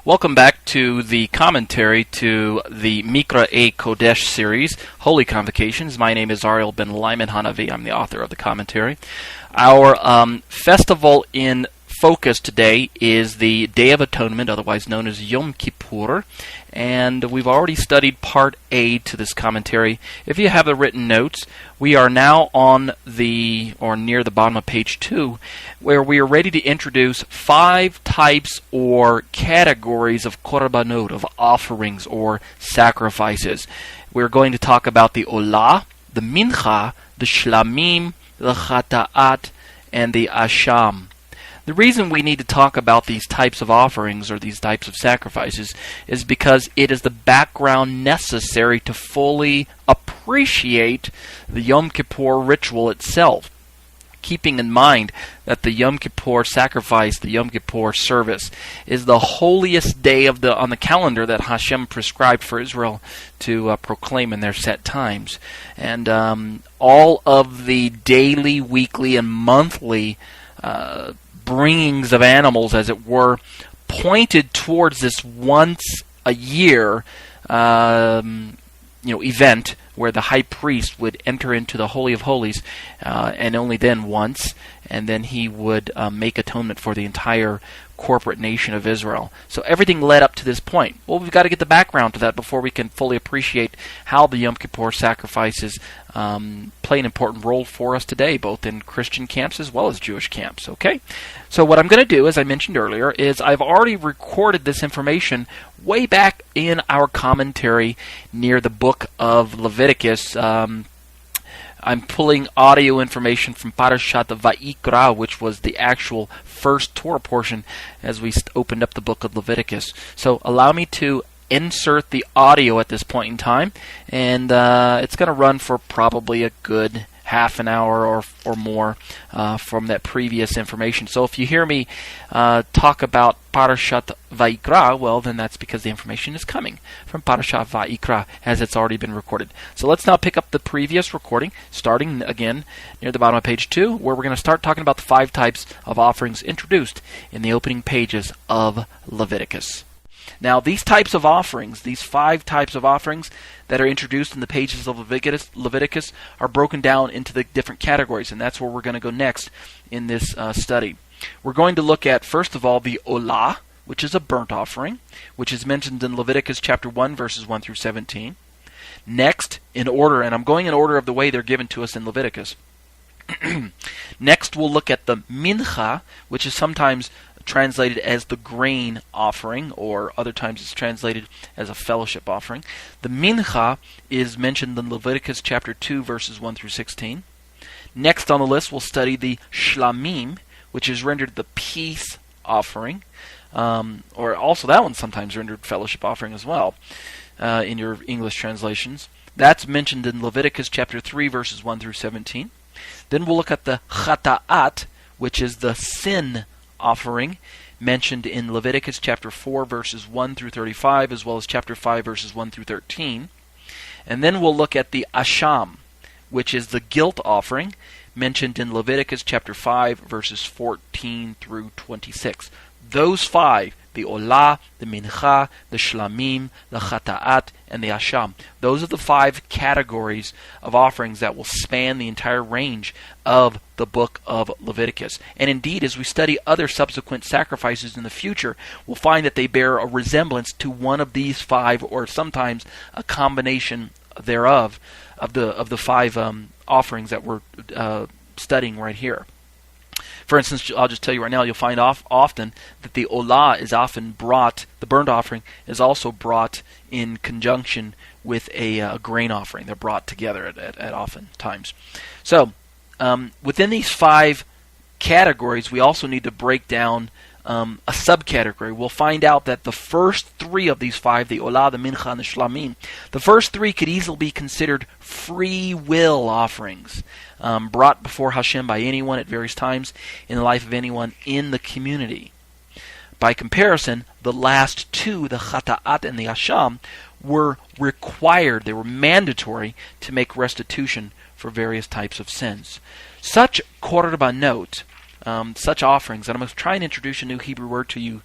Welcome back to the commentary to the Mikra Kodesh series, Holy Convocations. My name is Ariel Ben Lyman Hanavi. I'm the author of the commentary. Our festival in focus today is the Day of Atonement, otherwise known as Yom Kippur, and we've already studied Part A to this commentary. If you have the written notes, we are now on near the bottom of page 2, where we are ready to introduce 5 types or categories of korbanot, of offerings or sacrifices. We're going to talk about the Olah, the Minchah, the Shlamim, the Chata'at, and the Asham. The reason we need to talk about these types of offerings or these types of sacrifices is because it is the background necessary to fully appreciate the Yom Kippur ritual itself, keeping in mind that the Yom Kippur sacrifice, the Yom Kippur service, is the holiest day on the calendar that HaShem prescribed for Israel to proclaim in their set times. And all of the daily, weekly, and monthly bringings of animals, as it were, pointed towards this once a year event where the high priest would enter into the Holy of Holies, and only then once, and then he would make atonement for the entire corporate nation of Israel. So everything led up to this point. Well, we've got to get the background to that before we can fully appreciate how the Yom Kippur sacrifices play an important role for us today, both in Christian camps as well as Jewish camps. Okay? So what I'm going to do, as I mentioned earlier, is I've already recorded this information way back in our commentary near the book of Leviticus. I'm pulling audio information from Parashat Vayikra, which was the actual first Torah portion as we opened up the book of Leviticus. So allow me to insert the audio at this point in time, and it's going to run for probably a good half an hour or more from that previous information. So if you hear me talk about Parashat Vayikra, well, then that's because the information is coming from Parashat Vayikra, as it's already been recorded. So let's now pick up the previous recording, starting again near the bottom of page 2, where we're going to start talking about the 5 types of offerings introduced in the opening pages of Leviticus. Now, these types of offerings, these 5 types of offerings that are introduced in the pages of Leviticus are broken down into the different categories, and that's where we're going to go next in this study. We're going to look at, first of all, the Olah, which is a burnt offering, which is mentioned in Leviticus chapter 1, verses 1 through 17. Next, in order, and I'm going in order of the way they're given to us in Leviticus. Next, we'll look at the Minchah, which is sometimes translated as the grain offering, or other times it's translated as a fellowship offering. The Minchah is mentioned in Leviticus chapter 2, verses 1 through 16. Next on the list, we'll study the Shlamim, which is rendered the peace offering, or also that one's sometimes rendered fellowship offering as well in your English translations. That's mentioned in Leviticus chapter 3, verses 1 through 17. Then we'll look at the Chata'at, which is the sin offering, mentioned in Leviticus chapter 4, verses 1 through 35, as well as chapter 5, verses 1 through 13. And then we'll look at the Asham, which is the guilt offering, mentioned in Leviticus chapter 5, verses 14 through 26. Those 5, the Olah, the Minchah, the Shlamim, the Chata'at, and the Asham. Those are the 5 categories of offerings that will span the entire range of the book of Leviticus. And indeed, as we study other subsequent sacrifices in the future, we'll find that they bear a resemblance to one of these 5, or sometimes a combination thereof, of the 5 offerings that we're studying right here. For instance, I'll just tell you right now, you'll find often that the Olah is often brought, the burnt offering is also brought in conjunction with a grain offering. They're brought together at often times. So, within these 5 categories, we also need to break down a subcategory. We'll find out that the first 3 of these 5, the Olah, the Minchah, and the Shlamim, the first 3 could easily be considered free will offerings, brought before HaShem by anyone at various times in the life of anyone in the community. By comparison, the last 2, the Chata'at and the Asham, were required, they were mandatory to make restitution for various types of sins. Such korbanot such offerings, and I'm going to try and introduce a new Hebrew word to you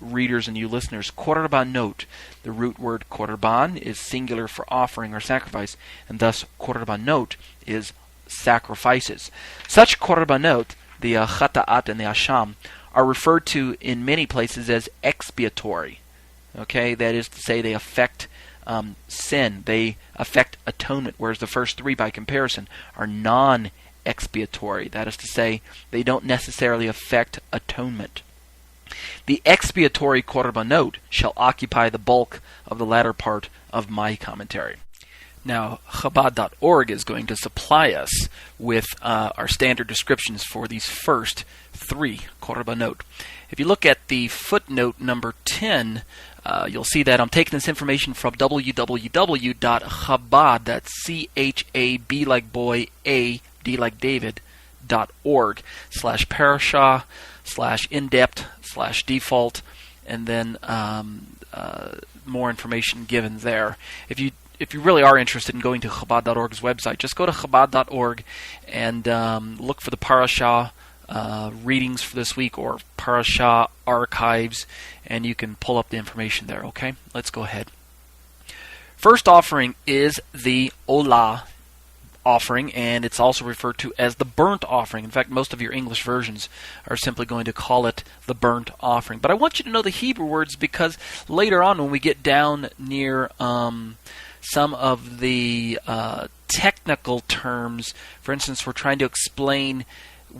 readers and you listeners, korbanot. The root word korban is singular for offering or sacrifice, and thus korbanot is sacrifices. Such korbanot, the Chata'at and the Asham, are referred to in many places as expiatory. Okay, that is to say they affect sin. They affect atonement, whereas the first three, by comparison, are non-expiatory. That is to say, they don't necessarily affect atonement. The expiatory korbanot shall occupy the bulk of the latter part of my commentary. Now, Chabad.org is going to supply us with our standard descriptions for these first three korbanot. If you look at the footnote number 10, you'll see that I'm taking this information from www.chabad, that's C-H-A-B like boy, A-D like David, .org, /parasha, /in-depth, /default, and then more information given there. If you really are interested in going to Chabad.org's website, just go to Chabad.org and look for the parasha readings for this week or parasha archives, and you can pull up the information there. Okay, let's go ahead. First offering is the Olah offering, and it's also referred to as the burnt offering. In fact, most of your English versions are simply going to call it the burnt offering. But I want you to know the Hebrew words, because later on when we get down near some of the technical terms, for instance, we're trying to explain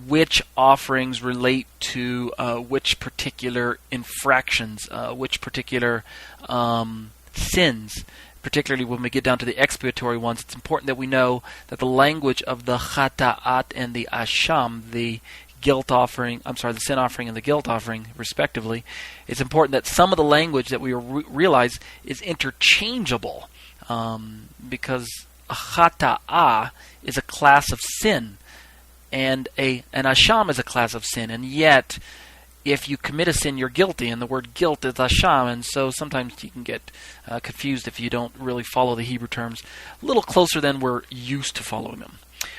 which offerings relate to which particular infractions, which particular sins. Particularly when we get down to the expiatory ones, it's important that we know that the language of the Chata'at and the Asham, the sin offering and the guilt offering, respectively, it's important that some of the language that we realize is interchangeable, because a Chata'ah is a class of sin, and an Asham is a class of sin, and yet if you commit a sin, you're guilty, and the word guilt is Asham, and so sometimes you can get confused if you don't really follow the Hebrew terms a little closer than we're used to following them.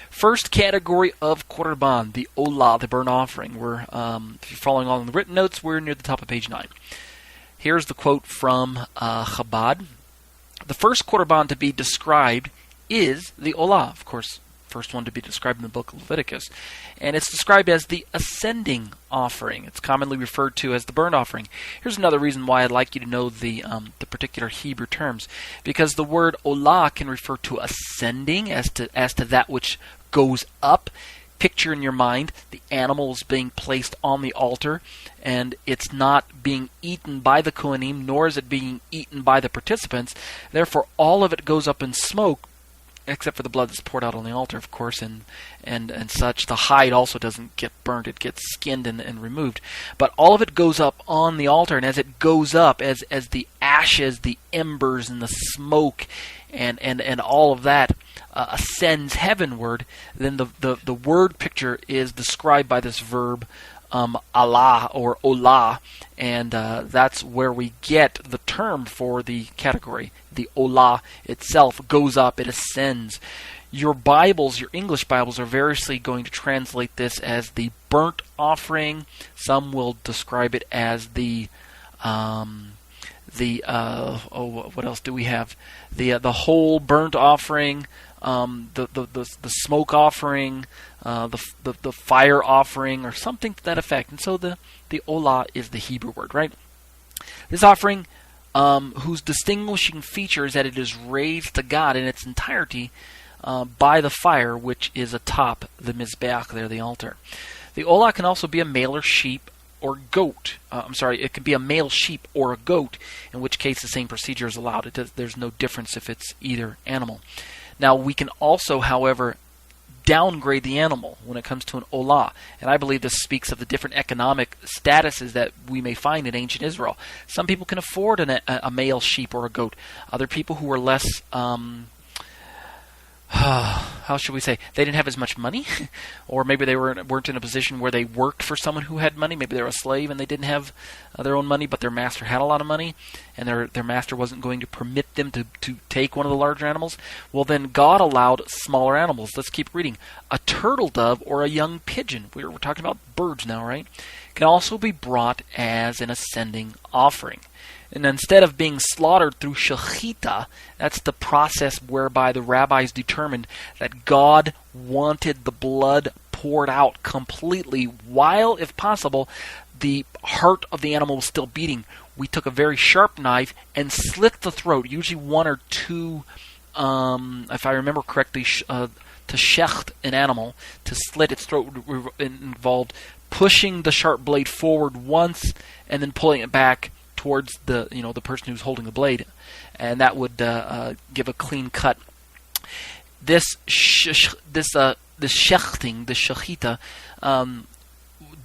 First category of korban, the Olah, the burnt offering. We're, if you're following along the written notes, we're near the top of page 9. Here's the quote from Chabad. The first korban to be described is the Olah, of course. First one to be described in the book of Leviticus, and it's described as the ascending offering. It's commonly referred to as the burnt offering. Here's another reason why I'd like you to know the particular Hebrew terms, because the word Olah can refer to ascending, as to that which goes up. Picture in your mind the animal is being placed on the altar, and it's not being eaten by the Kohanim, nor is it being eaten by the participants. Therefore, all of it goes up in smoke, except for the blood that's poured out on the altar, of course, and such. The hide also doesn't get burnt; it gets skinned and removed. But all of it goes up on the altar, and as it goes up, as the ashes, the embers, and the smoke, and all of that ascends heavenward, then the word picture is described by this verb Allah or Olah, and that's where we get the term for the category. The Olah itself goes up, it ascends. Your Bibles, your English Bibles, are variously going to translate this as the burnt offering. Some will describe it as the what else do we have? The whole burnt offering, the smoke offering, the fire offering, or something to that effect. And so the Olah is the Hebrew word, right? This offering, whose distinguishing feature is that it is raised to God in its entirety by the fire, which is atop the Mizbeach, there, the altar. The Olah can also be a male or sheep or goat. It can be a male sheep or a goat, in which case the same procedure is allowed. There's no difference if it's either animal. Now, we can also, however, downgrade the animal when it comes to an Olah, and I believe this speaks of the different economic statuses that we may find in ancient Israel. Some people can afford a male sheep or a goat. Other people who are less how should we say, they didn't have as much money, or maybe they weren't in a position where they worked for someone who had money. Maybe they were a slave and they didn't have their own money, but their master had a lot of money, and their master wasn't going to permit them to take one of the larger animals. Well, then God allowed smaller animals. Let's keep reading. A turtle dove or a young pigeon, we're talking about birds now, right, can also be brought as an ascending offering. And instead of being slaughtered through shechita, that's the process whereby the rabbis determined that God wanted the blood poured out completely while, if possible, the heart of the animal was still beating. We took a very sharp knife and slit the throat, usually one or two, if I remember correctly, to shecht an animal, to slit its throat involved pushing the sharp blade forward once and then pulling it back towards the person who's holding the blade, and that would give a clean cut. This shechting, the shechita,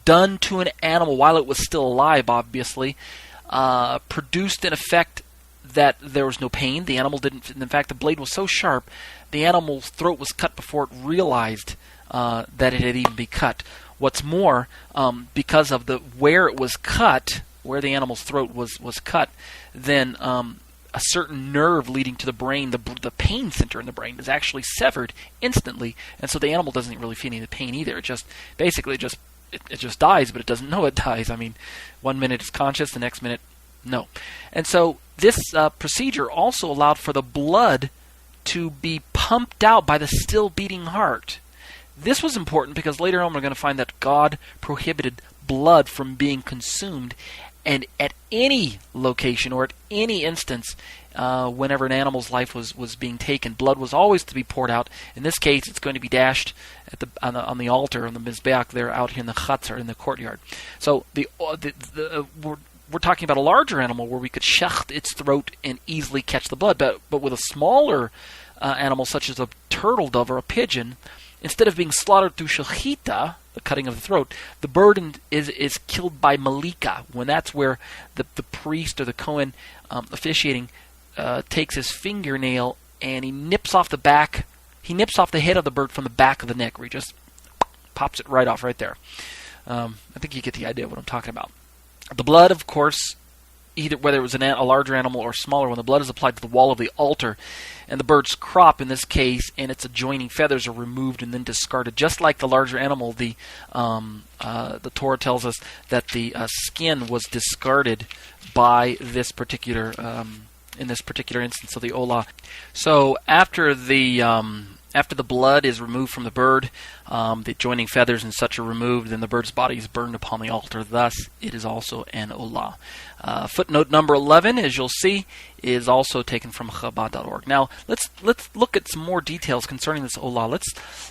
done to an animal while it was still alive, obviously, produced an effect that there was no pain. The animal didn't. In fact, the blade was so sharp, the animal's throat was cut before it realized that it had even been cut. What's more, because of where it was cut, where the animal's throat was cut, then a certain nerve leading to the brain, the pain center in the brain, is actually severed instantly, and so the animal doesn't really feel any pain either. It just dies, but it doesn't know it dies. I mean, 1 minute it's conscious, the next minute, no. And so this procedure also allowed for the blood to be pumped out by the still beating heart. This was important because later on we're going to find that God prohibited blood from being consumed, and at any location or at any instance, whenever an animal's life was being taken, blood was always to be poured out. In this case, it's going to be dashed on the altar, on the mizbeach there out here in the chutzner, in the courtyard. So we're talking about a larger animal where we could shecht its throat and easily catch the blood, but with a smaller animal such as a turtle dove or a pigeon, instead of being slaughtered through shechita, the cutting of the throat, the bird is killed by malika, when that's where the priest or the Kohen officiating takes his fingernail and he nips off the head of the bird from the back of the neck, where he just pops it right off right there. I think you get the idea of what I'm talking about. The blood, of course, either whether it was a larger animal or smaller one, the blood is applied to the wall of the altar, and the bird's crop, in this case, and its adjoining feathers are removed and then discarded. Just like the larger animal, the Torah tells us that the skin was discarded by this particular, in this particular instance of the Olah. So after the blood is removed from the bird, the adjoining feathers and such are removed, then the bird's body is burned upon the altar. Thus, it is also an Olah. Footnote number 11, as you'll see, is also taken from Chabad.org. Now, let's look at some more details concerning this Olah.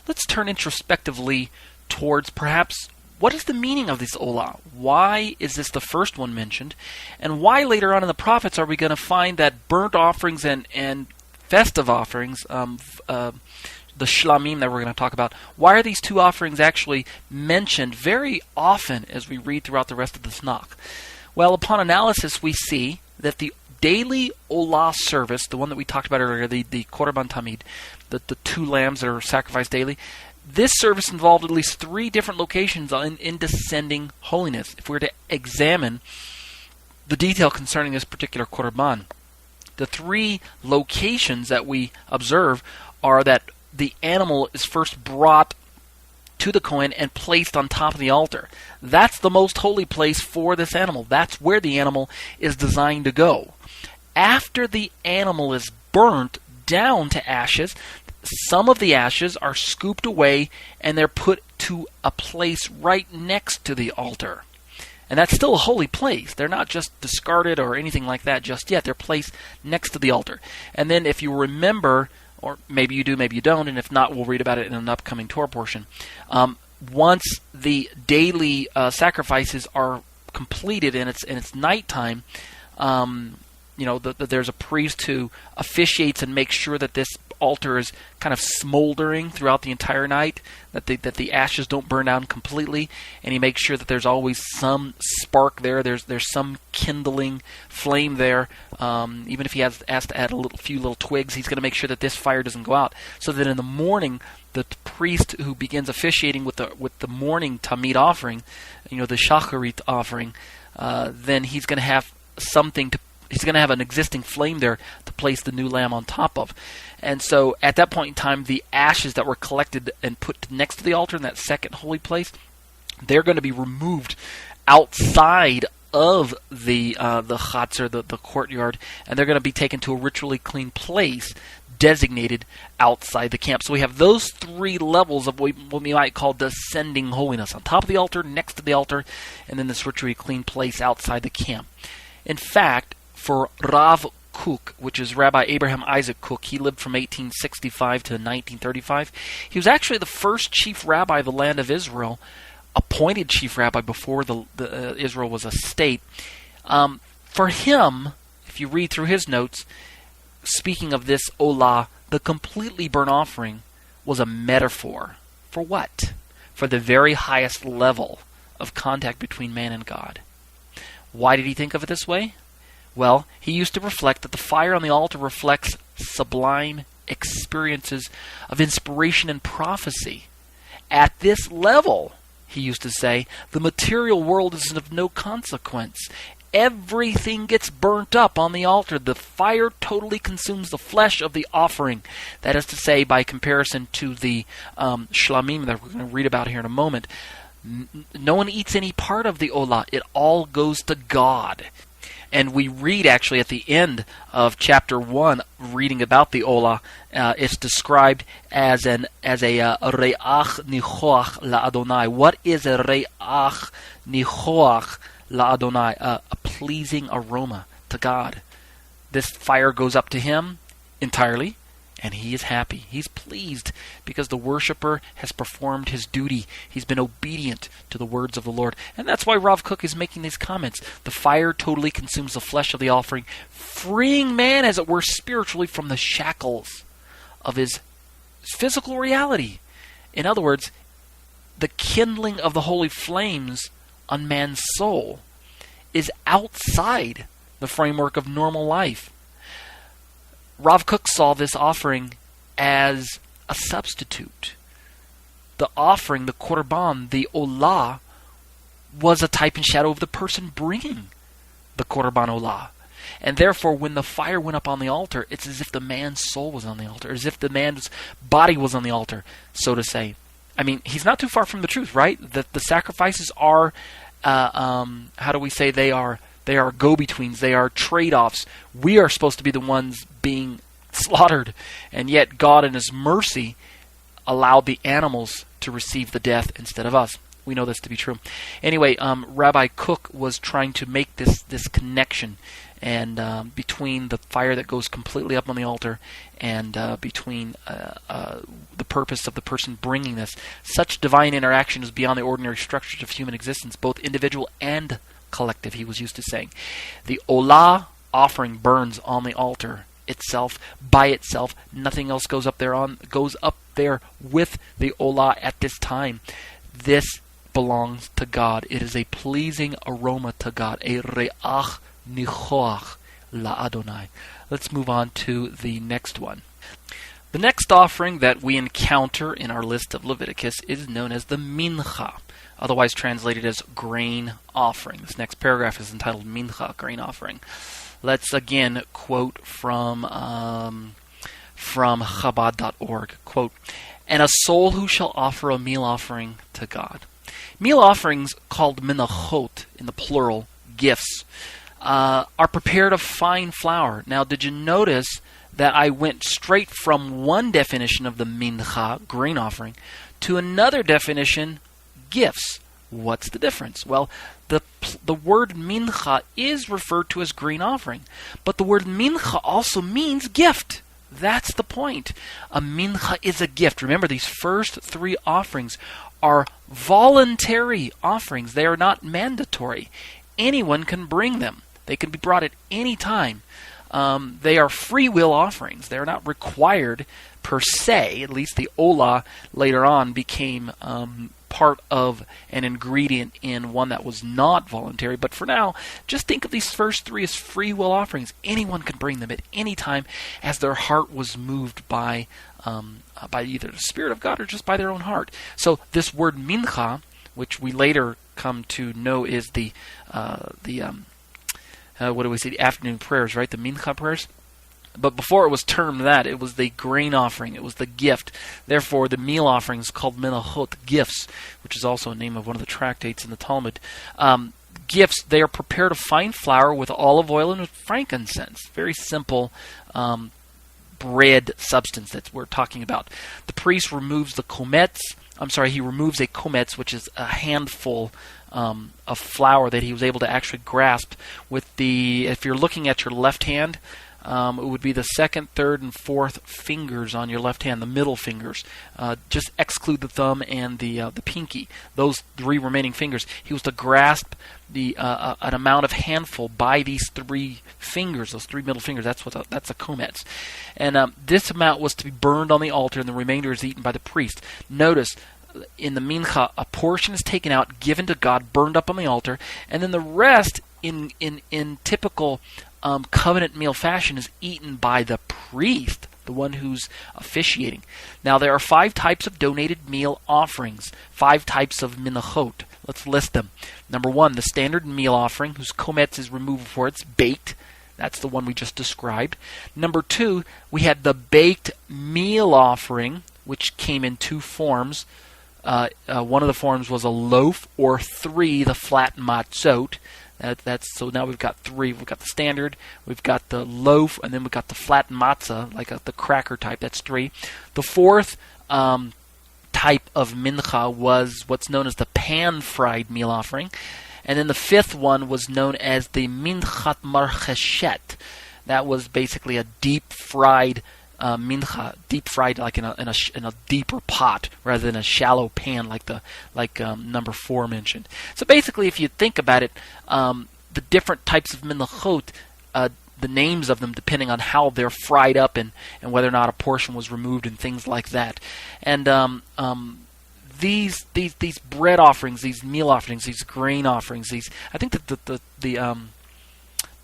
Let's turn introspectively towards perhaps what is the meaning of this Olah? Why is this the first one mentioned? And why later on in the prophets are we going to find that burnt offerings and festive offerings, the shlamim that we're going to talk about, why are these two offerings actually mentioned very often as we read throughout the rest of the Tanakh? Well, upon analysis, we see that the daily Olah service, the one that we talked about earlier, the Korban Tamid, the two lambs that are sacrificed daily, this service involved at least 3 different locations in descending holiness. If we were to examine the detail concerning this particular Korban, the 3 locations that we observe are that the animal is first brought to the Kohen and placed on top of the altar. That's the most holy place for this animal. That's where the animal is designed to go. After the animal is burnt down to ashes, some of the ashes are scooped away and they're put to a place right next to the altar. And that's still a holy place. They're not just discarded or anything like that just yet. They're placed next to the altar. And then if you remember, or maybe you do, maybe you don't, and if not, we'll read about it in an upcoming Torah portion. Once the daily sacrifices are completed and it's nighttime, there's a priest who officiates and makes sure that this altar is kind of smoldering throughout the entire night, that the ashes don't burn down completely, and he makes sure that there's always some spark there. There's some kindling flame there. Even if he has to add a few little twigs, he's going to make sure that this fire doesn't go out, so that in the morning the priest who begins officiating with the morning tamid offering, the shacharit offering, then he's going to have he's going to have an existing flame there to place the new lamb on top of. And so at that point in time, the ashes that were collected and put next to the altar in that second holy place, they're going to be removed outside of the chatzar, the courtyard, and they're going to be taken to a ritually clean place designated outside the camp. So we have those three levels of what we might call descending holiness: on top of the altar, next to the altar, and then this ritually clean place outside the camp. In fact, for Rav Kook, which is Rabbi Abraham Isaac Kook, he lived from 1865 to 1935. He was actually the first chief rabbi of the land of Israel, appointed chief rabbi before Israel was a state. For him, if you read through his notes, speaking of this Olah, the completely burnt offering was a metaphor. For what? For the very highest level of contact between man and God. Why did he think of it this way? Well, he used to reflect that the fire on the altar reflects sublime experiences of inspiration and prophecy. At this level, he used to say, the material world is of no consequence. Everything gets burnt up on the altar. The fire totally consumes the flesh of the offering. That is to say, by comparison to the shlamim that we're going to read about here in a moment, no one eats any part of the Olah. It all goes to God. And we read actually at the end of chapter 1, reading about the Olah, it's described as a re'ach nichoach la'Adonai. What is a re'ach nichoach la'Adonai? A pleasing aroma to God. This fire goes up to him entirely, and he is happy. He's pleased because the worshiper has performed his duty. He's been obedient to the words of the Lord. And that's why Rav Kook is making these comments. The fire totally consumes the flesh of the offering, freeing man, as it were, spiritually from the shackles of his physical reality. In other words, the kindling of the holy flames on man's soul is outside the framework of normal life. Rav Kook saw this offering as a substitute. The offering, the korban, the olah, was a type and shadow of the person bringing the korban olah. And therefore, when the fire went up on the altar, it's as if the man's soul was on the altar, as if the man's body was on the altar, so to say. I mean, he's not too far from the truth, right? That the sacrifices are, how do we say, they are go-betweens. They are trade-offs. We are supposed to be the ones being slaughtered, and yet God in His mercy allowed the animals to receive the death instead of us. We know this to be true. Anyway, Rabbi Kook was trying to make this connection and between the fire that goes completely up on the altar and between the purpose of the person bringing this. Such divine interaction is beyond the ordinary structures of human existence, both individual and collective, he was used to saying. The Olah offering burns on the altar itself, by itself. Nothing else goes up there with the Olah at this time. This belongs to God. It is a pleasing aroma to God, a re'ach nichoach la'Adonai. Let's move on to the next one. The next offering that we encounter in our list of Leviticus is known as the Minchah, otherwise translated as grain offering. This next paragraph is entitled Minchah, grain offering. Let's again quote from Chabad.org. Quote, "And a soul who shall offer a meal offering to God." Meal offerings, called menachot in the plural, gifts, are prepared of fine flour. Now, did you notice that I went straight from one definition of the mincha, grain offering, to another definition, gifts? What's the difference? Well, the word mincha is referred to as grain offering, but the word mincha also means gift. That's the point. A mincha is a gift. Remember, these first three offerings are voluntary offerings. They are not mandatory. Anyone can bring them. They can be brought at any time. they are free will offerings. They're not required per se. At least the Olah later on became part of an ingredient in one that was not voluntary. But for now, just think of these first three as free will offerings. Anyone can bring them at any time as their heart was moved by either the Spirit of God or just by their own heart. So this word Minchah, which we later come to know is the afternoon prayers, right? The Minchah prayers. But before it was termed that, it was the grain offering. It was the gift. Therefore, the meal offering is called menachot, gifts, which is also a name of one of the tractates in the Talmud. Gifts, they are prepared of fine flour with olive oil and with frankincense. Very simple bread substance that we're talking about. The priest removes he removes a kometz, which is a handful of flour that he was able to actually grasp with if you're looking at your left hand, it would be the second, third, and fourth fingers on your left hand, the middle fingers. Just exclude the thumb and the pinky. Those three remaining fingers. He was to grasp an amount of handful by these three fingers, those three middle fingers. That's a kometz. And this amount was to be burned on the altar, and the remainder is eaten by the priest. Notice, in the mincha, a portion is taken out, given to God, burned up on the altar, and then the rest, in typical covenant meal fashion, is eaten by the priest, the one who's officiating. Now, there are 5 types of donated meal offerings, 5 types of minachot. Let's list them. Number 1, the standard meal offering, whose kometz is removed before it's baked. That's the one we just described. Number 2, we had the baked meal offering, which came in 2 forms. One of the forms was a loaf, or 3, the flat matzot. So now we've got 3. We've got the standard, we've got the loaf, and then we've got the flat matzah, like the cracker type. That's 3. The 4th type of mincha was what's known as the pan-fried meal offering. And then the 5th one was known as the minchat marcheshet. That was basically a deep-fried mincha, deep-fried like in a deeper pot rather than a shallow pan like number 4 mentioned. So basically, if you think about it, the different types of minachot, the names of them depending on how they're fried up and whether or not a portion was removed and things like that. And these bread offerings, these meal offerings, these grain offerings, I think that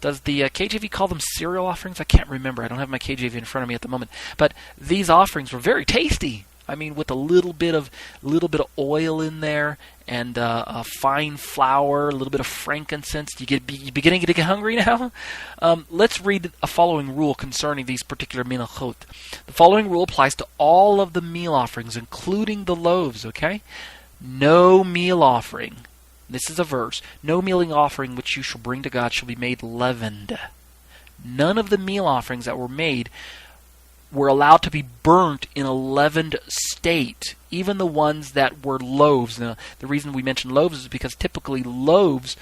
does the KJV call them cereal offerings? I can't remember. I don't have my KJV in front of me at the moment. But these offerings were very tasty. I mean, with a little bit of oil in there and a fine flour, a little bit of frankincense. You beginning to get hungry now? Let's read a following rule concerning these particular minachot. The following rule applies to all of the meal offerings, including the loaves. Okay, no meal offering. This is a verse. No meal offering which you shall bring to God shall be made leavened. None of the meal offerings that were made were allowed to be burnt in a leavened state. Even the ones that were loaves. Now, the reason we mention loaves is because typically loaves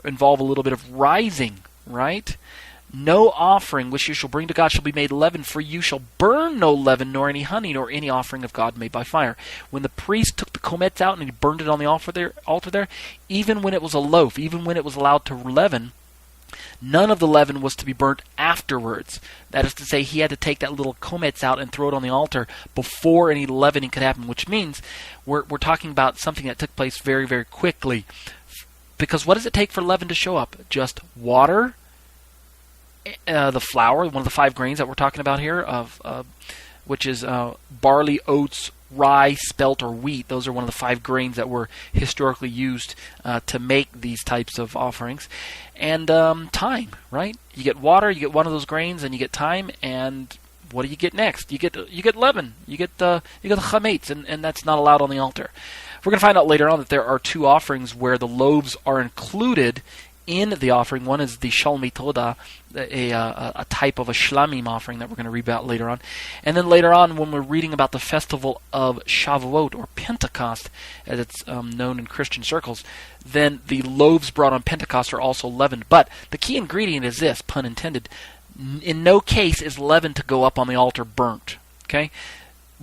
involve a little bit of rising, right? No offering which you shall bring to God shall be made leavened, for you shall burn no leaven, nor any honey, nor any offering of God made by fire. When the priest took the kometz out and he burned it on the altar there, even when it was a loaf, even when it was allowed to leaven, none of the leaven was to be burnt afterwards. That is to say, he had to take that little kometz out and throw it on the altar before any leavening could happen, which means we're talking about something that took place very, very quickly. Because what does it take for leaven to show up? Just water, the flour, one of the 5 grains that we're talking about here, which is barley, oats, rye, spelt, or wheat. Those are one of the 5 grains that were historically used to make these types of offerings. And thyme, right? You get water, you get one of those grains, and you get thyme, and what do you get next? You get leaven, you get the chametz, and that's not allowed on the altar. We're going to find out later on that there are 2 offerings where the loaves are included in the offering. One is the shal mitoda, a type of a shlamim offering that we're going to read about later on. And then later on, when we're reading about the festival of Shavuot, or Pentecost, as it's known in Christian circles, then the loaves brought on Pentecost are also leavened. But the key ingredient is this, pun intended. In no case is leaven to go up on the altar burnt. Okay?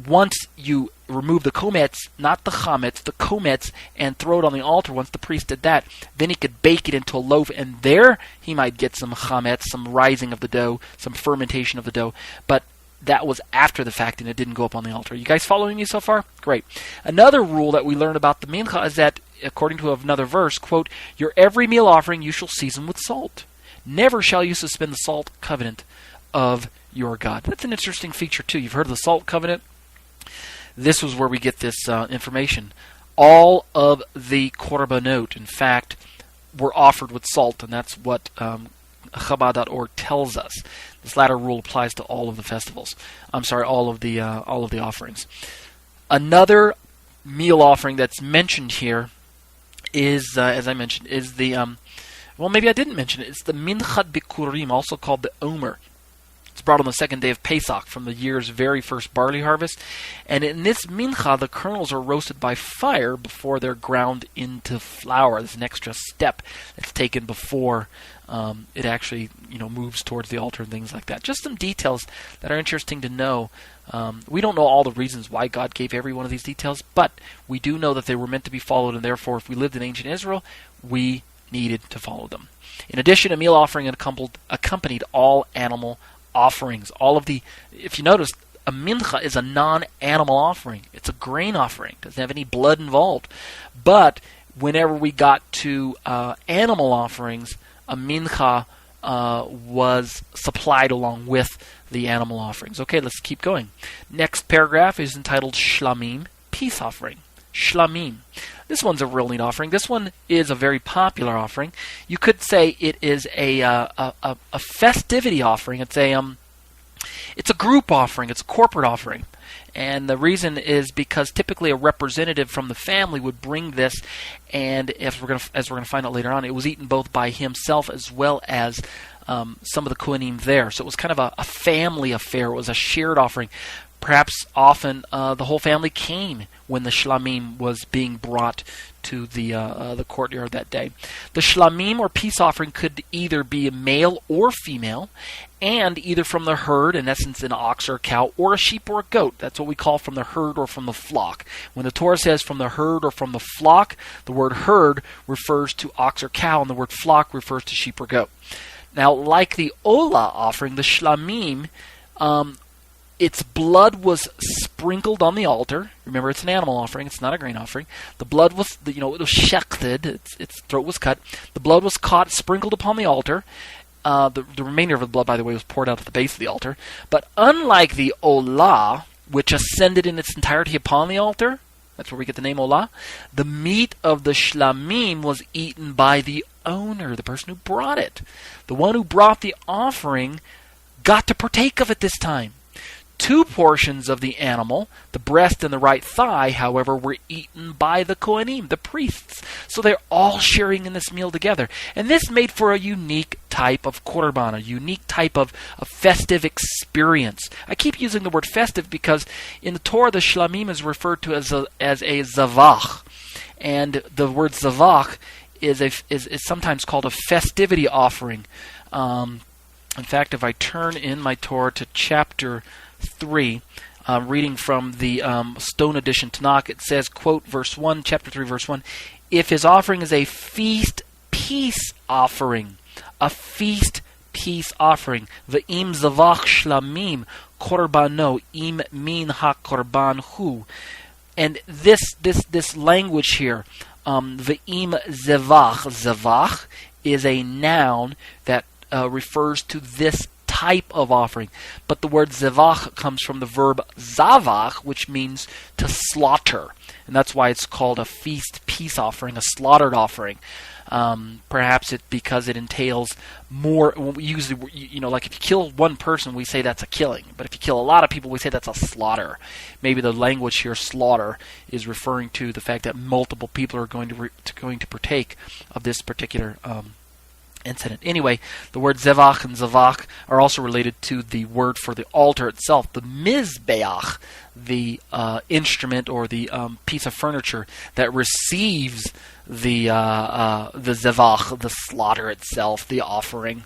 Once you remove the komets, not the chametz, the komets, and throw it on the altar. Once the priest did that, then he could bake it into a loaf, and there he might get some chametz, some rising of the dough, some fermentation of the dough. But that was after the fact, and it didn't go up on the altar. You guys following me so far? Great. Another rule that we learn about the mincha is that, according to another verse, quote, "Your every meal offering you shall season with salt. Never shall you suspend the salt covenant of your God." That's an interesting feature, too. You've heard of the salt covenant? This was where we get this information. All of the korbanot, in fact, were offered with salt, and that's what Chabad.org tells us. This latter rule applies to all of the festivals. All of the offerings. Another meal offering that's mentioned here is, as I mentioned, is the maybe I didn't mention it. It's the Minchat Bikurim, also called the Omer. It's brought on the second day of Pesach from the year's very first barley harvest. And in this mincha, the kernels are roasted by fire before they're ground into flour. There's an extra step that's taken before it actually moves towards the altar and things like that. Just some details that are interesting to know. We don't know all the reasons why God gave every one of these details, but we do know that they were meant to be followed, and therefore if we lived in ancient Israel, we needed to follow them. In addition, a meal offering accompanied all animal offerings. If you notice, a mincha is a non-animal offering. It's a grain offering. It doesn't have any blood involved. But whenever we got to animal offerings, a mincha was supplied along with the animal offerings. Okay, let's keep going. Next paragraph is entitled Shlamim, peace offering. Shlamim. This one's a real neat offering. This one is a very popular offering. You could say it is a festivity offering. It's a group offering. It's a corporate offering. And the reason is because typically a representative from the family would bring this, and as we're going to find out later on, it was eaten both by himself as well as some of the Kohanim there. So it was kind of a family affair. It was a shared offering. Perhaps often the whole family came when the shlamim was being brought to the courtyard that day. The shlamim or peace offering could either be a male or female, and either from the herd, in essence an ox or a cow, or a sheep or a goat. That's what we call from the herd or from the flock. When the Torah says from the herd or from the flock, the word herd refers to ox or cow, and the word flock refers to sheep or goat. Now, like the Olah offering, the shlamim, its blood was sprinkled on the altar. Remember, it's an animal offering. It's not a grain offering. The blood was, it was shechted. Its throat was cut. The blood was caught, sprinkled upon the altar. The remainder of the blood, by the way, was poured out at the base of the altar. But unlike the Olah, which ascended in its entirety upon the altar, that's where we get the name Olah, the meat of the shlamim was eaten by the owner, the person who brought it. The one who brought the offering got to partake of it this time. 2 portions of the animal, the breast and the right thigh, however, were eaten by the Kohanim, the priests. So they're all sharing in this meal together. And this made for a unique type of korban, a unique type of festive experience. I keep using the word festive because in the Torah, the shlamim is referred to as a zavach. And the word zavach is sometimes called a festivity offering. In fact, if I turn in my Torah to chapter 3, reading from the Stone Edition Tanakh, it says, quote, verse 1, chapter 3, verse 1, if his offering is a feast peace offering, a feast peace offering, ve'im zavach shlamim korbano im min ha-korban hu. And this language here, ve'im zavach is a noun that refers to this type of offering. But the word zevach comes from the verb zavach, which means to slaughter. And that's why it's called a feast peace offering, a slaughtered offering. Perhaps because it entails more. Usually, like if you kill one person, we say that's a killing. But if you kill a lot of people, we say that's a slaughter. Maybe the language here, slaughter, is referring to the fact that multiple people are going to partake of this particular incident. Anyway, the word zevach and zavach are also related to the word for the altar itself, the mizbeach, the instrument or the piece of furniture that receives the zevach, the slaughter itself, the offering.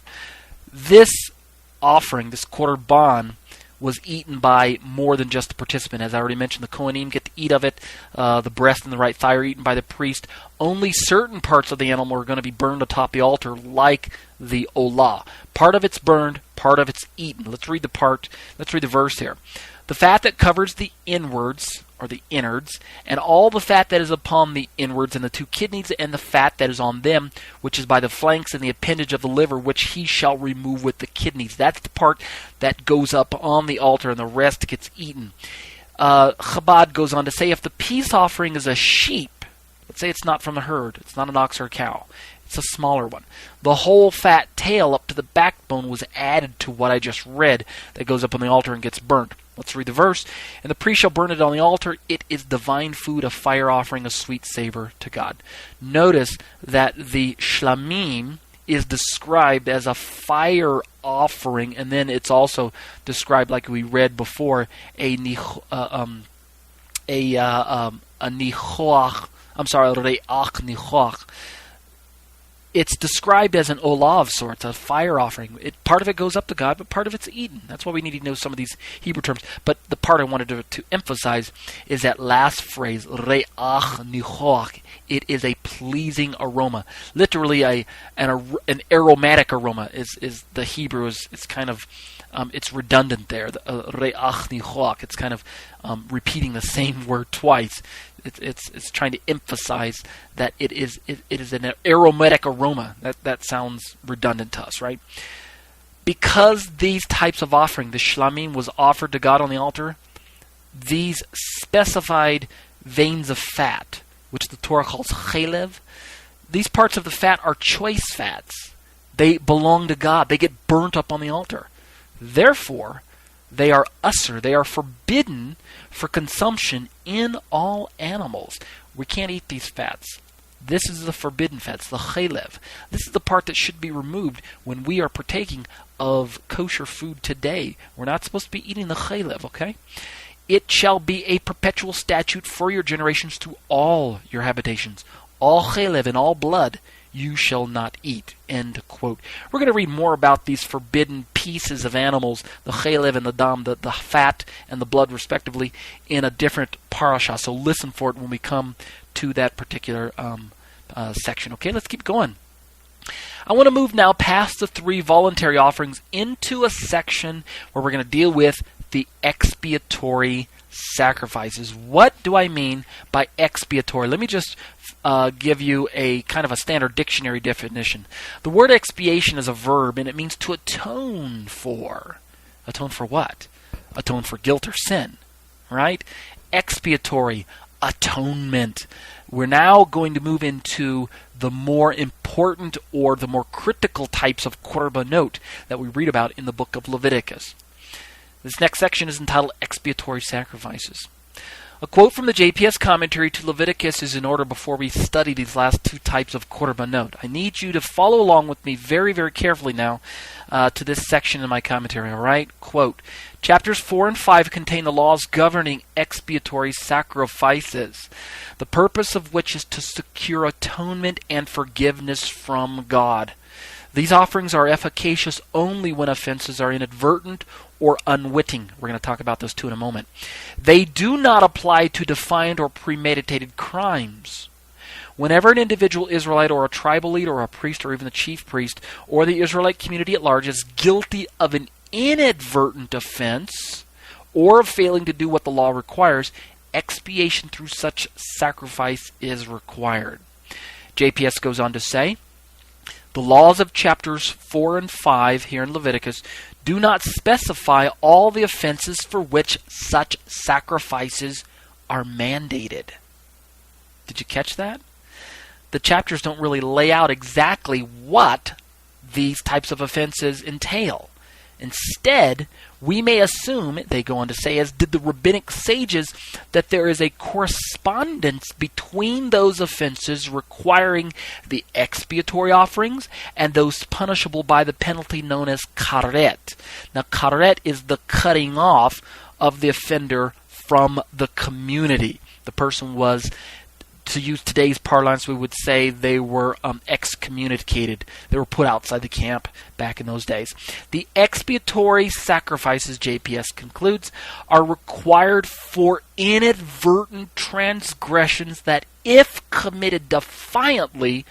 This offering, this korban, was eaten by more than just the participant. As I already mentioned, the Kohanim get to eat of it. The breast and the right thigh are eaten by the priest. Only certain parts of the animal are going to be burned atop the altar, like the Olah. Part of it's burned, part of it's eaten. Let's read the verse here. The fat that covers the inwards, or the innards, and all the fat that is upon the inwards, and the 2 kidneys, and the fat that is on them, which is by the flanks, and the appendage of the liver, which he shall remove with the kidneys. That's the part that goes up on the altar, and the rest gets eaten. Chabad goes on to say, if the peace offering is a sheep, let's say it's not from the herd, it's not an ox or a cow, it's a smaller one, the whole fat tail up to the backbone was added to what I just read that goes up on the altar and gets burnt. Let's read the verse. And the priest shall burn it on the altar. It is divine food, a fire offering, a sweet savor to God. Notice that the shlamim is described as a fire offering, and then it's also described, like we read before, a nichoach. Re'ach nichoach. It's described as an olah of sorts, a fire offering. Part of it goes up to God, but part of it's eaten. That's why we need to know some of these Hebrew terms. But the part I wanted to emphasize is that last phrase, re'ach nichoach. It is a pleasing aroma. Literally, an aromatic aroma is the Hebrew. It's kind of it's redundant there. Re'ach nichoach. It's kind of repeating the same word twice. It's trying to emphasize that it is an aromatic aroma. That sounds redundant to us, right? Because these types of offering, the shlamim, was offered to God on the altar, these specified veins of fat, which the Torah calls chalev, these parts of the fat are choice fats. They belong to God. They get burnt up on the altar. Therefore, they are usher. They are forbidden for consumption in all animals. We can't eat these fats. This is the forbidden fats, the chalev. This is the part that should be removed when we are partaking of kosher food today. We're not supposed to be eating the chalev, okay? It shall be a perpetual statute for your generations to all your habitations. All chalev and all blood you shall not eat. End quote. We're going to read more about these forbidden pieces of animals, the chalev and the dam, the fat and the blood respectively, in a different parasha. So listen for it when we come to that particular section. Okay, let's keep going. I want to move now past the 3 voluntary offerings into a section where we're going to deal with the expiatory sacrifices. What do I mean by expiatory? Let me just give you a kind of a standard dictionary definition. The word expiation is a verb, and it means to atone for. Atone for what? Atone for guilt or sin, right? Expiatory, atonement. We're now going to move into the more important or the more critical types of korbanot that we read about in the book of Leviticus. This next section is entitled Expiatory Sacrifices. A quote from the JPS commentary to Leviticus is in order before we study these last 2 types of korbanot. I need you to follow along with me very, very carefully now to this section in my commentary, all right? Quote, chapters 4 and 5 contain the laws governing expiatory sacrifices, the purpose of which is to secure atonement and forgiveness from God. These offerings are efficacious only when offenses are inadvertent or unwitting. We're going to talk about those 2 in a moment. They do not apply to defined or premeditated crimes. Whenever an individual Israelite or a tribal leader or a priest or even the chief priest or the Israelite community at large is guilty of an inadvertent offense or of failing to do what the law requires, expiation through such sacrifice is required. JPS goes on to say, the laws of chapters 4 and 5 here in Leviticus do not specify all the offenses for which such sacrifices are mandated. Did you catch that? The chapters don't really lay out exactly what these types of offenses entail. Instead, we may assume, they go on to say, as did the rabbinic sages, that there is a correspondence between those offenses requiring the expiatory offerings and those punishable by the penalty known as karet. Now, karet is the cutting off of the offender from the community. The person was to use today's parlance, we would say they were excommunicated. They were put outside the camp back in those days. The expiatory sacrifices, JPS concludes, are required for inadvertent transgressions that, if committed defiantly,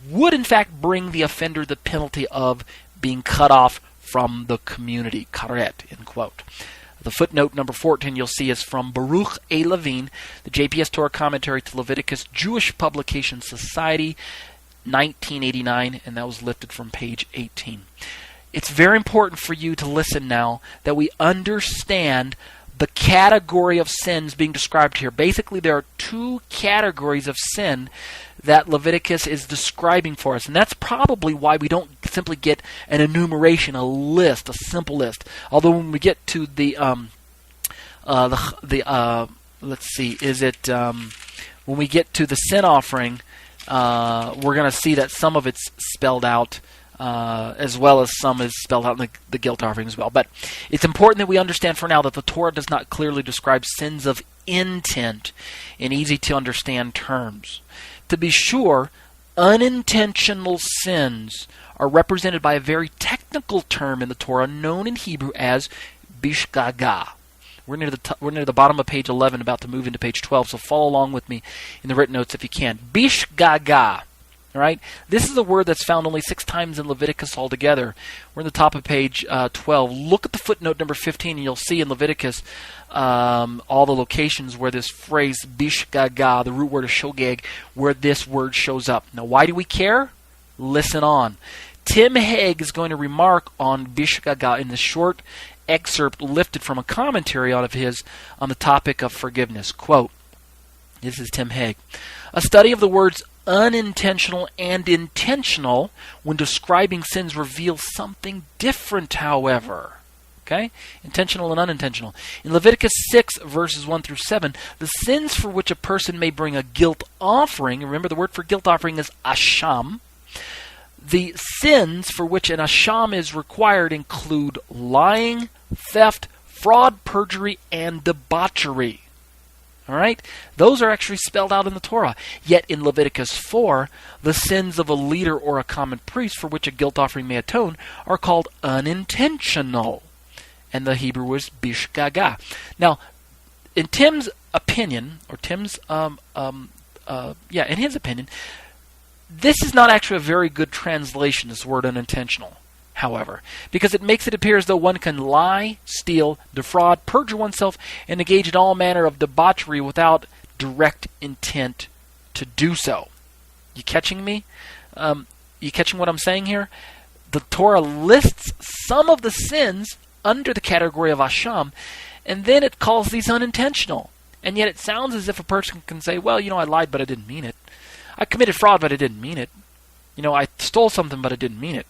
would in fact bring the offender the penalty of being cut off from the community. Karet, end quote. The footnote number 14 you'll see is from Baruch A. Levine, the JPS Torah Commentary to Leviticus, Jewish Publication Society, 1989, and that was lifted from page 18. It's very important for you to listen now that we understand the category of sins being described here. Basically, there are two categories of sin that Leviticus is describing for us, and that's probably why we don't simply get an enumeration, a list, a simple list. Although when we get to when we get to the sin offering, we're going to see that some of it's spelled out, as well as some is spelled out in the guilt offering as well. But it's important that we understand for now that the Torah does not clearly describe sins of intent in easy-to-understand terms. To be sure, unintentional sins are represented by a very technical term in the Torah known in Hebrew as bishgaga. We're near the bottom of page 11, about to move into page 12, so follow along with me in the written notes if you can. Bishgaga. All right? This is a word that's found only 6 times in Leviticus altogether. We're in the top of page 12. Look at the footnote number 15, and you'll see in Leviticus all the locations where this phrase bishgaga, the root word is shogeg, where this word shows up. Now, why do we care? Listen on. Tim Hegg is going to remark on bishgaga in the short excerpt lifted from a commentary of his on the topic of forgiveness. Quote, this is Tim Hegg. A study of the words unintentional and intentional when describing sins reveals something different, however. Okay? Intentional and unintentional. In Leviticus 6, verses 1 through 7, the sins for which a person may bring a guilt offering, remember the word for guilt offering is Asham, the sins for which an Asham is required include lying, theft, fraud, perjury, and debauchery. All right? Those are actually spelled out in the Torah. Yet in Leviticus 4, the sins of a leader or a common priest for which a guilt offering may atone are called unintentional. And the Hebrew is bishgaga. Now, in Tim's opinion, in his opinion, this is not actually a very good translation, this word unintentional, however, because it makes it appear as though one can lie, steal, defraud, perjure oneself, and engage in all manner of debauchery without direct intent to do so. You catching me? You catching what I'm saying here? The Torah lists some of the sins under the category of Asham, and then it calls these unintentional. And yet it sounds as if a person can say, well, I lied, but I didn't mean it. I committed fraud, but I didn't mean it. I stole something, but I didn't mean it.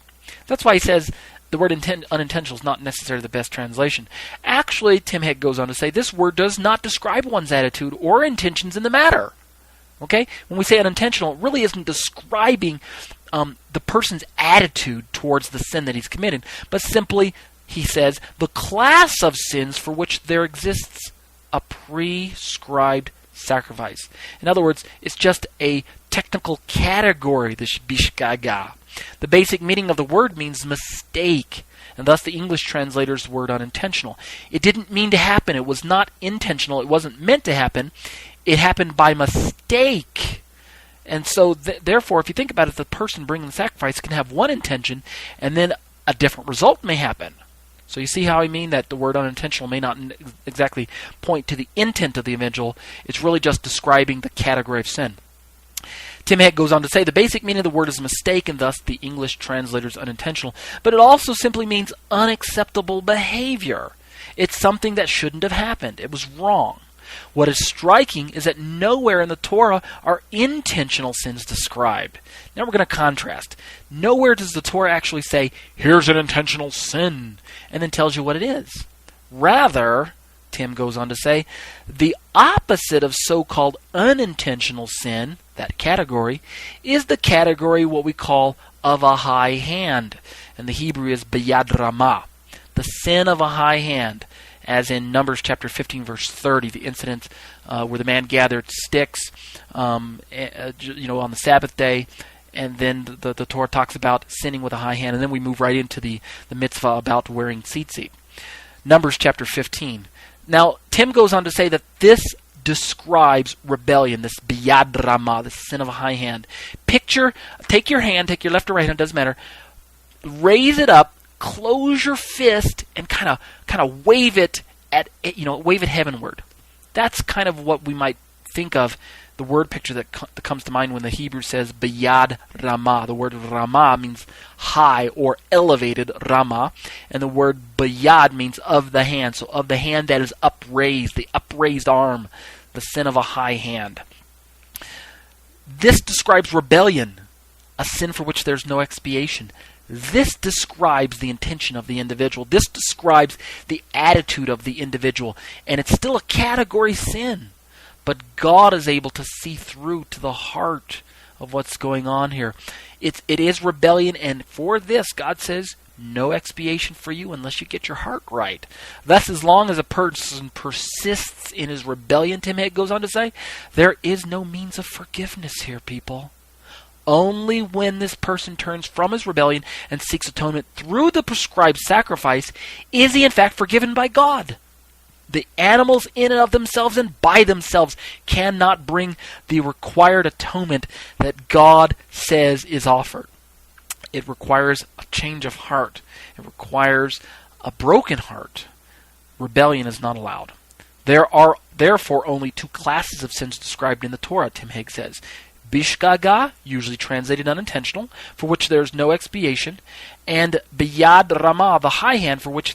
That's why he says the word unintentional is not necessarily the best translation. Actually, Tim Hegg goes on to say, this word does not describe one's attitude or intentions in the matter. Okay? When we say unintentional, it really isn't describing the person's attitude towards the sin that he's committed, but simply, he says, the class of sins for which there exists a prescribed sacrifice. In other words, it's just a technical category, this bishgaga. The basic meaning of the word means mistake, and thus the English translator's word unintentional. It didn't mean to happen. It was not intentional. It wasn't meant to happen. It happened by mistake. And so, therefore, if you think about it, the person bringing the sacrifice can have one intention, and then a different result may happen. So you see how I mean that the word unintentional may not exactly point to the intent of the individual. It's really just describing the category of sin. Tim Hegg goes on to say, the basic meaning of the word is mistake, and thus the English translator is unintentional. But it also simply means unacceptable behavior. It's something that shouldn't have happened. It was wrong. What is striking is that nowhere in the Torah are intentional sins described. Now we're going to contrast. Nowhere does the Torah actually say, here's an intentional sin, and then tells you what it is. Rather, Tim goes on to say, the opposite of so-called unintentional sin, that category, is the category what we call of a high hand. And the Hebrew is biyad ramah, the sin of a high hand. as in Numbers chapter 15, verse 30, the incident where the man gathered sticks, on the Sabbath day, and then the Torah talks about sinning with a high hand, and then we move right into the mitzvah about wearing tzitzit. Numbers chapter 15. Now, Tim goes on to say that this describes rebellion, this biyad ramah, the sin of a high hand. Take your hand, take your left or right hand, doesn't matter, raise it up, close your fist, and kind of wave it wave it heavenward. That's kind of what we might think of, the word picture that comes to mind when the Hebrew says biyad ramah. The word ramah means high or elevated, ramah, and the word biyad means of the hand. So of the hand that is upraised, the upraised arm, the sin of a high hand. This describes rebellion, a sin for which there's no expiation. This describes the intention of the individual. This describes the attitude of the individual. And it's still a category sin. But God is able to see through to the heart of what's going on here. It is rebellion, and for this, God says, no expiation for you unless you get your heart right. Thus, as long as a person persists in his rebellion, Tim Hegg goes on to say, there is no means of forgiveness here, people. Only when this person turns from his rebellion and seeks atonement through the prescribed sacrifice is he in fact forgiven by God. The animals in and of themselves and by themselves cannot bring the required atonement that God says is offered. It requires a change of heart. It requires a broken heart. Rebellion is not allowed. There are therefore only two classes of sins described in the Torah, Tim Hegg says. Bishgaga, usually translated unintentional, for which there is no expiation, and biyad ramah, the high hand, for which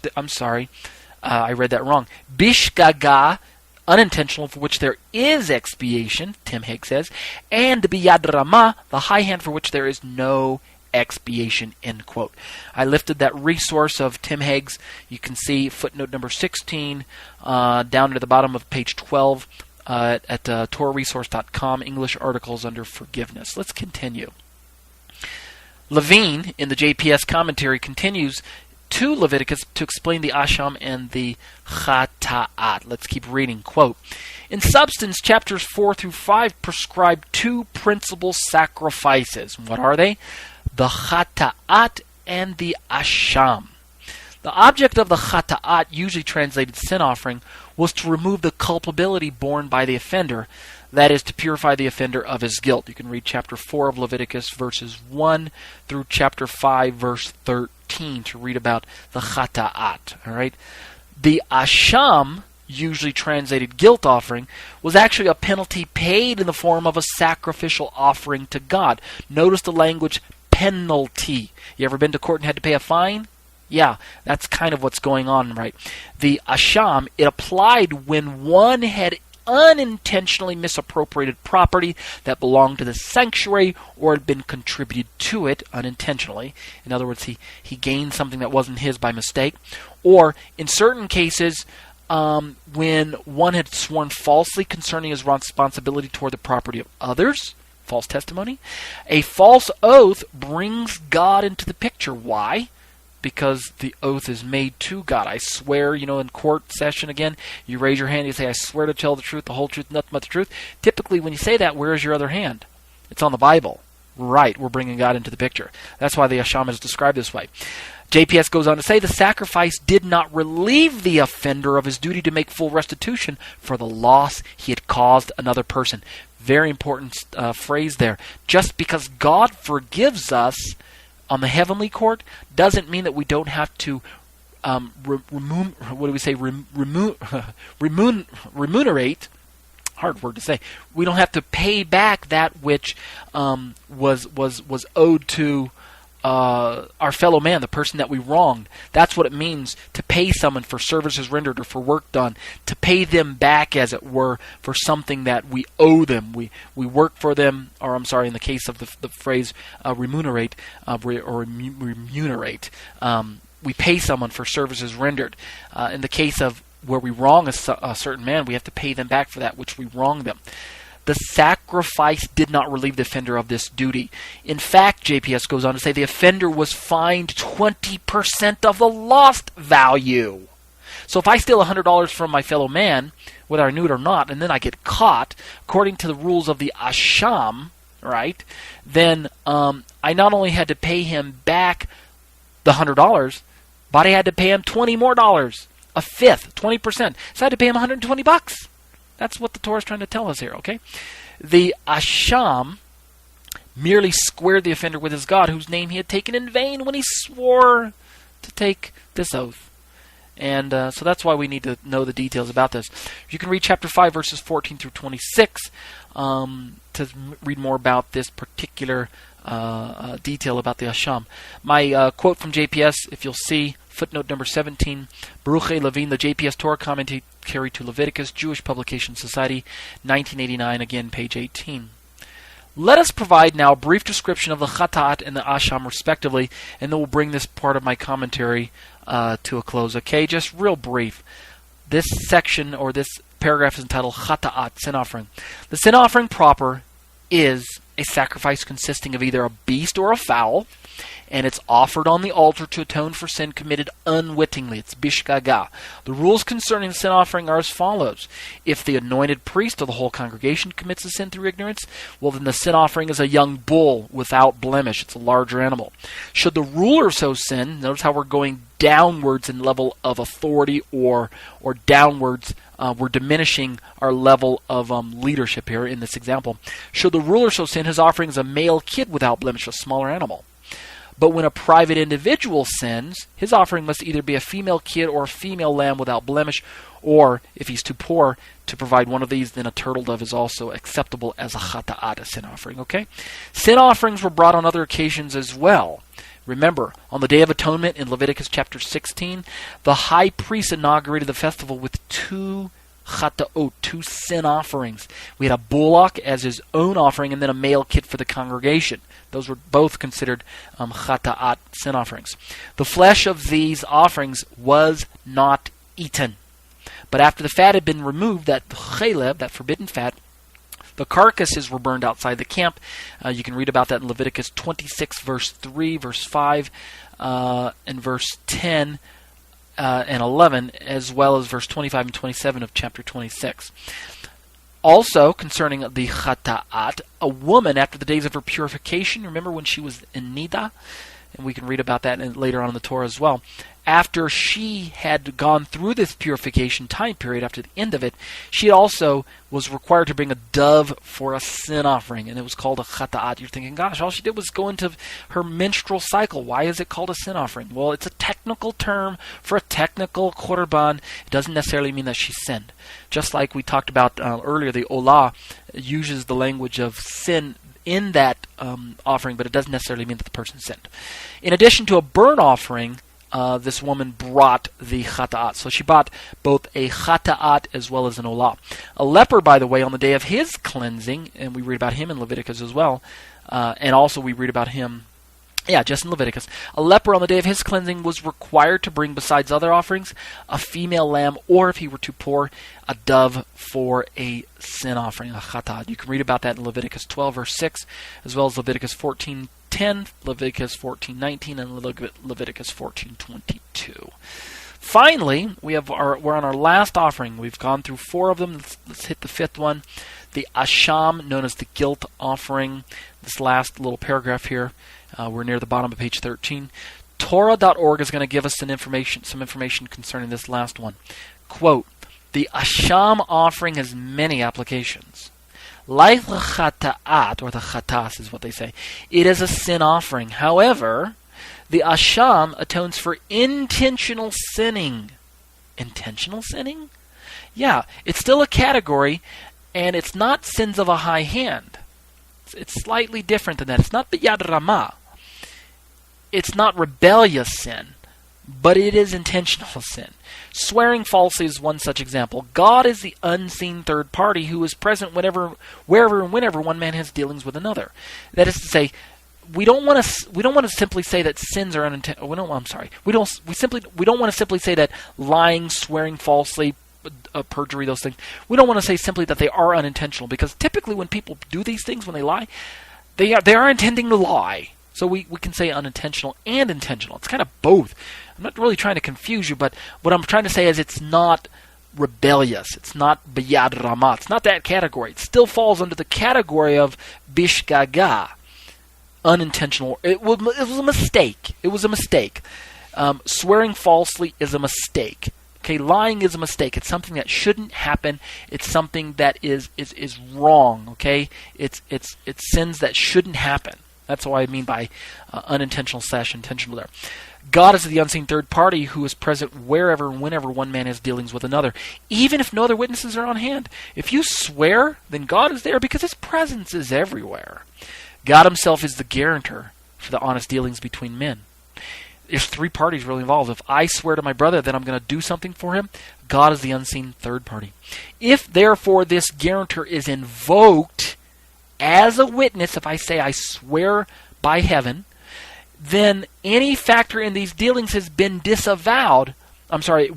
I read that wrong. Bishgaga, unintentional, for which there is expiation, Tim Hegg says, and biyad ramah, the high hand, for which there is no expiation, end quote. I lifted that resource of Tim Hegg's. You can see footnote number 16 down at the bottom of page 12 at TorahResource.com, English articles under forgiveness. Let's continue. Levine, in the JPS commentary, continues to Leviticus to explain the Asham and the Chata'at. Let's keep reading. Quote, in substance, chapters 4 through 5 prescribe two principal sacrifices. What are they? The Chata'at and the Asham. The object of the Chata'at, usually translated sin offering, was to remove the culpability borne by the offender, that is, to purify the offender of his guilt. You can read chapter 4 of Leviticus, verses 1 through chapter 5, verse 13, to read about the Chata'at. All right? The Asham, usually translated guilt offering, was actually a penalty paid in the form of a sacrificial offering to God. Notice the language penalty. You ever been to court and had to pay a fine? Yeah, that's kind of what's going on, right? The Asham, it applied when one had unintentionally misappropriated property that belonged to the sanctuary or had been contributed to it unintentionally. In other words, he gained something that wasn't his by mistake. Or, in certain cases, when one had sworn falsely concerning his responsibility toward the property of others, false testimony. A false oath brings God into the picture. Why? Because the oath is made to God. I swear, in court session again, you raise your hand, you say, I swear to tell the truth, the whole truth, nothing but the truth. Typically, when you say that, where is your other hand? It's on the Bible. Right, we're bringing God into the picture. That's why the Asham is described this way. JPS goes on to say, the sacrifice did not relieve the offender of his duty to make full restitution for the loss he had caused another person. Very important phrase there. Just because God forgives us on the heavenly court doesn't mean that we don't have to remunerate. Hard word to say. We don't have to pay back that which was owed to our fellow man, the person that we wronged. That's what it means to pay someone for services rendered or for work done, to pay them back, as it were, for something that we owe them. We work for them, or in the case of the phrase remunerate, remunerate. We pay someone for services rendered. In the case of where we wrong a certain man, we have to pay them back for that which we wronged them. The sacrifice did not relieve the offender of this duty. In fact, JPS goes on to say the offender was fined 20% of the lost value. So if I steal $100 from my fellow man, whether I knew it or not, and then I get caught, according to the rules of the Asham, right, then I not only had to pay him back the $100, but I had to pay him $20 more, a fifth, 20%. So I had to pay him $120. That's what the Torah is trying to tell us here, okay? The Asham merely squared the offender with his God, whose name he had taken in vain when he swore to take this oath. And so that's why we need to know the details about this. You can read chapter 5, verses 14 through 26 to read more about this particular detail about the Asham. My quote from JPS, if you'll see, footnote number 17, Baruch Levine, the JPS Torah commentary to Leviticus, Jewish Publication Society, 1989, again, page 18. Let us provide now a brief description of the Chata'at and the Asham respectively, and then we'll bring this part of my commentary to a close. Okay, just real brief. This section, or this paragraph, is entitled Chata'at, sin offering. The sin offering proper is a sacrifice consisting of either a beast or a fowl, and it's offered on the altar to atone for sin committed unwittingly. It's bishgaga. The rules concerning the sin offering are as follows. If the anointed priest or the whole congregation commits a sin through ignorance, well, then the sin offering is a young bull without blemish. It's a larger animal. Should the ruler so sin, notice how we're going downwards in level of authority, or downwards, we're diminishing our level of leadership here in this example. Should the ruler so sin, his offering is a male kid without blemish, a smaller animal. But when a private individual sins, his offering must either be a female kid or a female lamb without blemish, or if he's too poor to provide one of these, then a turtle dove is also acceptable as a Chata'at, a sin offering. Okay? Sin offerings were brought on other occasions as well. Remember, on the Day of Atonement in Leviticus chapter 16, the high priest inaugurated the festival with two Chata'ot, two sin offerings. We had a bullock as his own offering, and then a male kid for the congregation. Those were both considered Chata'at, sin offerings. The flesh of these offerings was not eaten. But after the fat had been removed, that chalev, that forbidden fat, the carcasses were burned outside the camp. You can read about that in Leviticus 26, verse 3, verse 5, and verse 10 and 11, as well as verse 25 and 27 of chapter 26. Also, concerning the Chata'at, a woman after the days of her purification, remember when she was in Nida? And we can read about that later on in the Torah as well. After she had gone through this purification time period, after the end of it, she also was required to bring a dove for a sin offering, and it was called a Chata'at. You're thinking, gosh, all she did was go into her menstrual cycle. Why is it called a sin offering? Well, it's a technical term for a technical korban. It doesn't necessarily mean that she sinned. Just like we talked about earlier, the Olah uses the language of sin in that offering, but it doesn't necessarily mean that the person sinned. In addition to a burnt offering, this woman brought the Chata'at. So she brought both a Chata'at as well as an Olah. A leper, by the way, on the day of his cleansing, and we read about him in Leviticus as well, and also we read about him, just in Leviticus. A leper on the day of his cleansing was required to bring, besides other offerings, a female lamb, or if he were too poor, a dove for a sin offering, a Chata'at. You can read about that in Leviticus 12, verse 6, as well as Leviticus 14:10, Leviticus 14:19, and Leviticus 14:22. Finally, we're on our last offering. We've gone through 4 of them. Let's hit the 5th one. The Asham, known as the guilt offering. This last little paragraph here. We're near the bottom of page 13. Torah.org is going to give us some information concerning this last one. Quote, the Asham offering has many applications. Like the Chata'at, or the Chatas is what they say, it is a sin offering. However, the Asham atones for intentional sinning. Intentional sinning? Yeah, it's still a category, and it's not sins of a high hand. It's slightly different than that. It's not b'yad ramah. It's not rebellious sin, but it is intentional sin. Swearing falsely is one such example. God is the unseen third party who is present wherever and whenever one man has dealings with another. That is to say, we don't want to simply say that sins are unintentional. We don't want to simply say that lying, swearing falsely, perjury, those things. We don't want to say simply that they are unintentional, because typically when people do these things, when they lie, they are intending to lie. So we can say unintentional and intentional. It's kind of both. I'm not really trying to confuse you, but what I'm trying to say is it's not rebellious. It's not biyad ramah. It's not that category. It still falls under the category of bishgaga, unintentional. It was a mistake. It was a mistake. Swearing falsely is a mistake. Okay, lying is a mistake. It's something that shouldn't happen. It's something that is wrong. Okay, it's sins that shouldn't happen. That's what I mean by unintentional/intentional there. God is the unseen third party who is present wherever and whenever one man has dealings with another, even if no other witnesses are on hand. If you swear, then God is there because His presence is everywhere. God Himself is the guarantor for the honest dealings between men. There's three parties really involved. If I swear to my brother that I'm going to do something for him, God is the unseen third party. If, therefore, this guarantor is invoked as a witness, if I say I swear by heaven, then any factor in these dealings has been disavowed.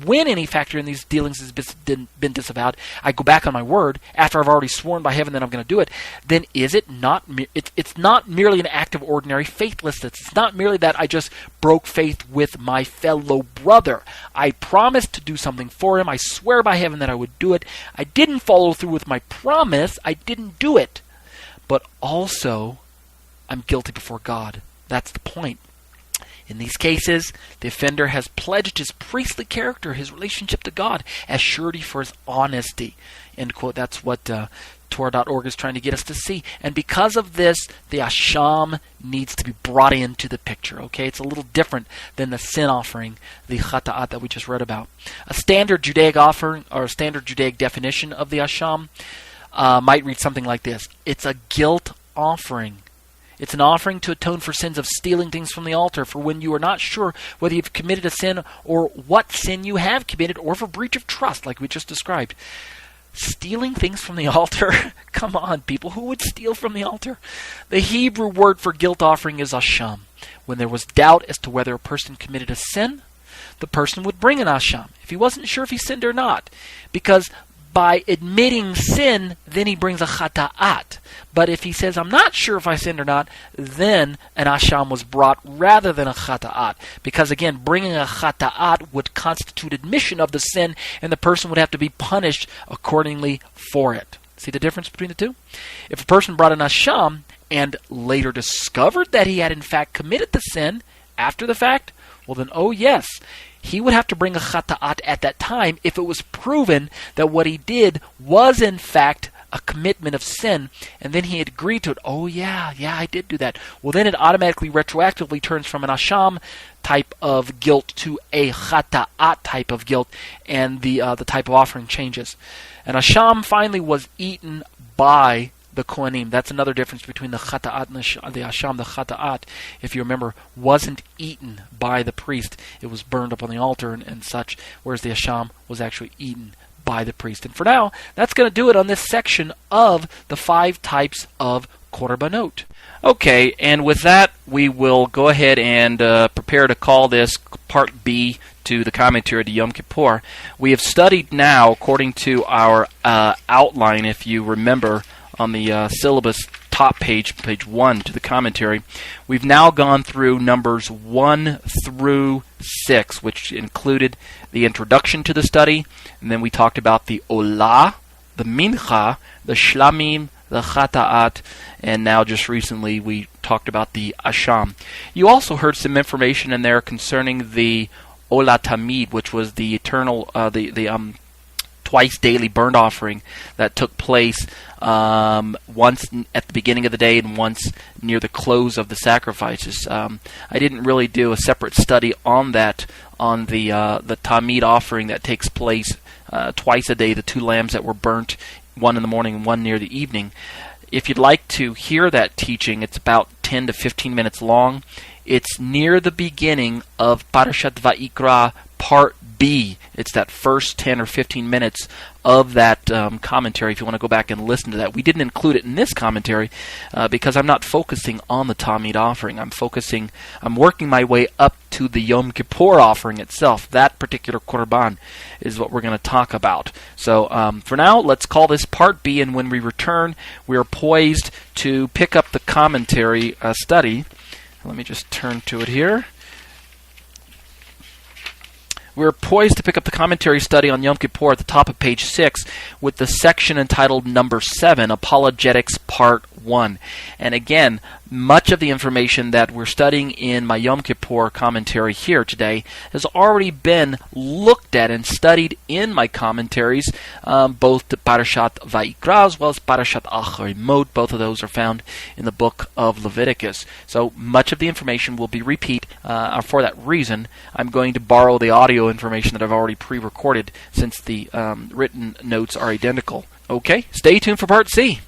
When any factor in these dealings has been disavowed, I go back on my word after I've already sworn by heaven that I'm going to do it, then is it not, it's not merely an act of ordinary faithlessness. It's not merely that I just broke faith with my fellow brother. I promised to do something for him. I swear by heaven that I would do it. I didn't follow through with my promise. I didn't do it. But also, I'm guilty before God. That's the point. In these cases, the offender has pledged his priestly character, his relationship to God, as surety for his honesty. End quote. That's what Torah.org is trying to get us to see. And because of this, the Asham needs to be brought into the picture. Okay, it's a little different than the sin offering, the Chata'at that we just read about. A standard Judaic offering, or a standard Judaic definition of the Asham, might read something like this. It's a guilt offering. It's an offering to atone for sins of stealing things from the altar, for when you are not sure whether you've committed a sin or what sin you have committed, or for breach of trust, like we just described. Stealing things from the altar? Come on, people. Who would steal from the altar? The Hebrew word for guilt offering is Asham. When there was doubt as to whether a person committed a sin, the person would bring an Asham, if he wasn't sure if he sinned or not. Because by admitting sin, then he brings a Chata'at. But if he says, I'm not sure if I sinned or not, then an Asham was brought rather than a Chata'at. Because again, bringing a Chata'at would constitute admission of the sin, and the person would have to be punished accordingly for it. See the difference between the two? If a person brought an Asham and later discovered that he had in fact committed the sin after the fact, well then, oh yes, he would have to bring a Chata'at at that time if it was proven that what he did was in fact a commitment of sin, and then he had agreed to it. Oh yeah, I did do that. Well, then it automatically retroactively turns from an Asham type of guilt to a Chata'at type of guilt, and the type of offering changes. An Asham finally was eaten by the Kohanim. That's another difference between the Chata'at and the Asham. The Chata'at, if you remember, wasn't eaten by the priest. It was burned up on the altar and such, whereas the Asham was actually eaten by the priest. And for now, that's going to do it on this section of the 5 types of korbanot. Okay, and with that, we will go ahead and prepare to call this Part B to the commentary to Yom Kippur. We have studied now, according to our outline, if you remember, on the syllabus top page, page 1 to the commentary, we've now gone through numbers 1 through 6, which included the introduction to the study, and then we talked about the Olah, the Minchah, the Shlamim, the Chata'at, and now just recently we talked about the Asham. You also heard some information in there concerning the Olah Tamid, which was the eternal, twice daily burnt offering that took place once at the beginning of the day and once near the close of the sacrifices. I didn't really do a separate study on that, on the Tamid offering that takes place twice a day, the 2 lambs that were burnt, one in the morning and one near the evening. If you'd like to hear that teaching, it's about 10 to 15 minutes long. It's near the beginning of Parashat Vayikra, Part B. It's that first 10 or 15 minutes of that commentary, if you want to go back and listen to that. We didn't include it in this commentary because I'm not focusing on the Tamid offering. I'm working my way up to the Yom Kippur offering itself. That particular korban is what we're going to talk about. So for now, let's call this Part B, and when we return, we are poised to pick up the commentary study. Let me just turn to it here. We're poised to pick up the commentary study on Yom Kippur at the top of page 6 with the section entitled Number 7, Apologetics Part 1. And again, much of the information that we're studying in my Yom Kippur commentary here today has already been looked at and studied in my commentaries, both the Parashat Vayikra as well as Parashat Acharimot. Both of those are found in the book of Leviticus. So much of the information will be repeat. For that reason, I'm going to borrow the audio information that I've already pre-recorded since the written notes are identical. Okay, stay tuned for Part C.